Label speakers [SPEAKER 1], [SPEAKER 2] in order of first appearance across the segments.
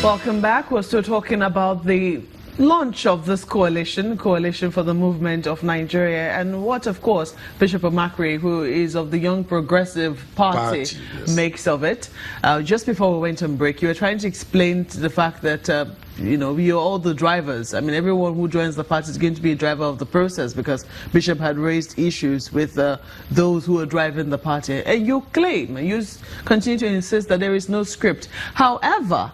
[SPEAKER 1] Welcome back. We're still talking about the launch of this coalition for the movement of Nigeria, and what, of course, Bishop Omakri, who is of the Young Progressive Party,
[SPEAKER 2] yes,
[SPEAKER 1] makes of it. Just before we went on break, you were trying to explain the fact that you know, you're all the drivers. I mean, everyone who joins the party is going to be a driver of the process, because Bishop had raised issues with those who are driving the party. And you claim, and you continue to insist that there is no script. However,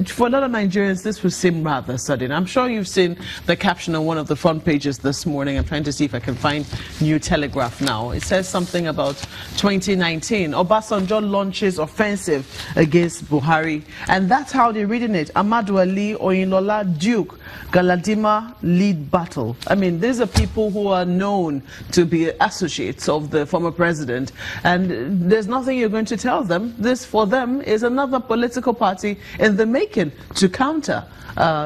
[SPEAKER 1] for a lot of Nigerians, this would seem rather sudden. I'm sure you've seen the caption on one of the front pages this morning. I'm trying to see if I can find New Telegraph now. It says something about 2019. Obasanjo launches offensive against Buhari. And that's how they're reading it. Amadu Ali, Oyinlola, Duke, Galadima lead battle. I mean, these are people who are known to be associates of the former president, and there's nothing you're going to tell them. This, for them, is another political party in the making to counter,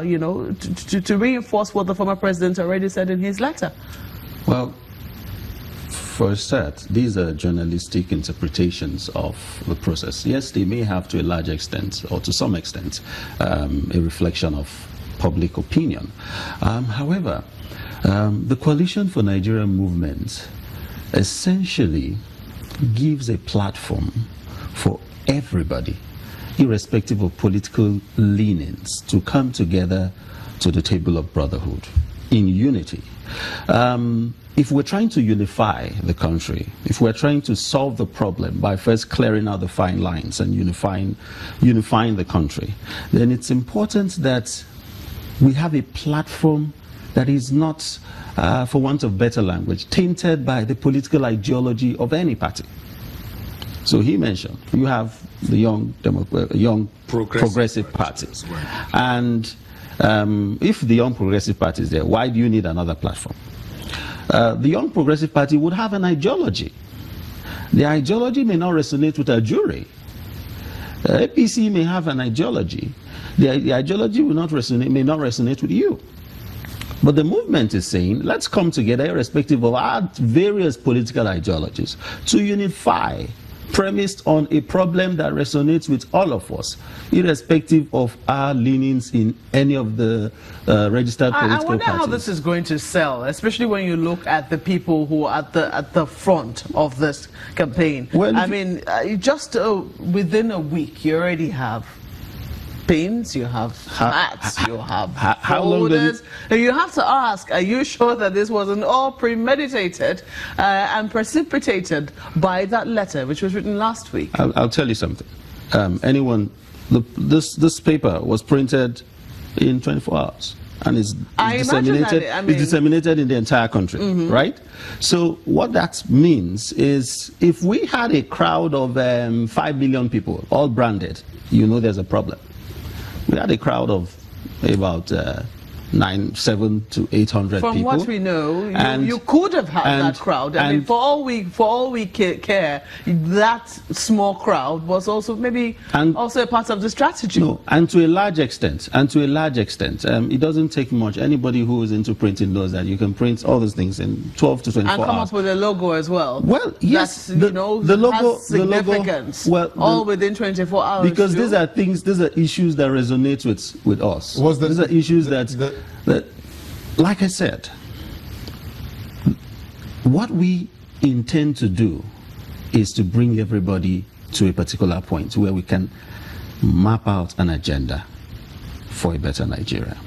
[SPEAKER 1] you know, to reinforce what the former president already said in his letter.
[SPEAKER 3] Well, for a start, these are journalistic interpretations of the process. Yes, they may have to a large extent, or to some extent, a reflection of public opinion. However, the Coalition for Nigeria movement essentially gives a platform for everybody, irrespective of political leanings, to come together to the table of brotherhood in unity. If we're trying to unify the country, if we're trying to solve the problem by first clearing out the fine lines and unifying the country, then it's important that we have a platform that is not, for want of better language, tainted by the political ideology of any party. So he mentioned, you have the young progressive parties.
[SPEAKER 2] Right.
[SPEAKER 3] And if the Young Progressive Party is there, why do you need another platform? The Young Progressive Party would have an ideology. The ideology may not resonate with a jury. APC may have an ideology. The ideology may not resonate with you. But the movement is saying, let's come together, irrespective of our various political ideologies, to unify, premised on a problem that resonates with all of us, irrespective of our leanings in any of the registered political parties.
[SPEAKER 1] I wonder how this is going to sell, especially when you look at the people who are at the front of this campaign. Well, I mean, just within a week, you already have pins, you have hats, you have folders. You have to ask, are you sure that this wasn't all premeditated and precipitated by that letter, which was written last week?
[SPEAKER 3] I'll tell you something. This paper was printed in 24 hours. And it's disseminated in the entire country, right? So what that means is, if we had a crowd of 5 million people, all branded, you know there's a problem. We had a crowd of about 700 to 800 people.
[SPEAKER 1] From what we know, you could have had that crowd. I mean, for all we care, that small crowd was also also a part of the strategy.
[SPEAKER 3] No, and to a large extent, it doesn't take much. Anybody who is into printing knows that you can print all those things in 12 to 24 hours.
[SPEAKER 1] And come up with a logo as well.
[SPEAKER 3] Well, yes,
[SPEAKER 1] the logo has significance. All within 24 hours.
[SPEAKER 3] Because these are issues that resonate with us. These are issues that, like I said, what we intend to do is to bring everybody to a particular point where we can map out an agenda for a better Nigeria.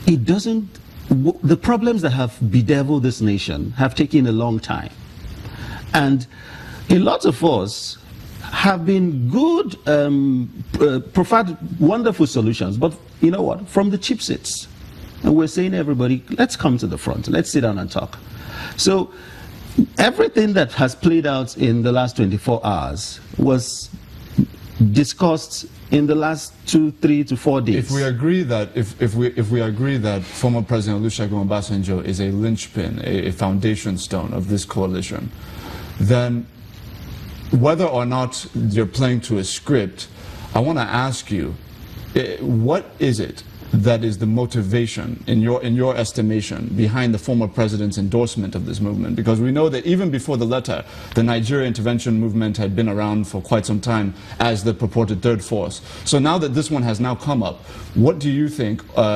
[SPEAKER 3] The problems that have bedeviled this nation have taken a long time. And a lot of us have been good, provide wonderful solutions, but you know what? From the cheap seats. And we're saying, everybody, let's come to the front. Let's sit down and talk. So everything that has played out in the last 24 hours was discussed in the last 2, 3 to 4 days.
[SPEAKER 2] If we agree that if we agree that former President Olusegun Obasanjo is a linchpin, a foundation stone of this coalition, then whether or not you're playing to a script, I want to ask you, what is it that is the motivation, in your estimation, behind the former president's endorsement of this movement? Because we know that even before the letter, the Nigeria intervention movement had been around for quite some time as the purported third force. So now that this one has now come up, what do you think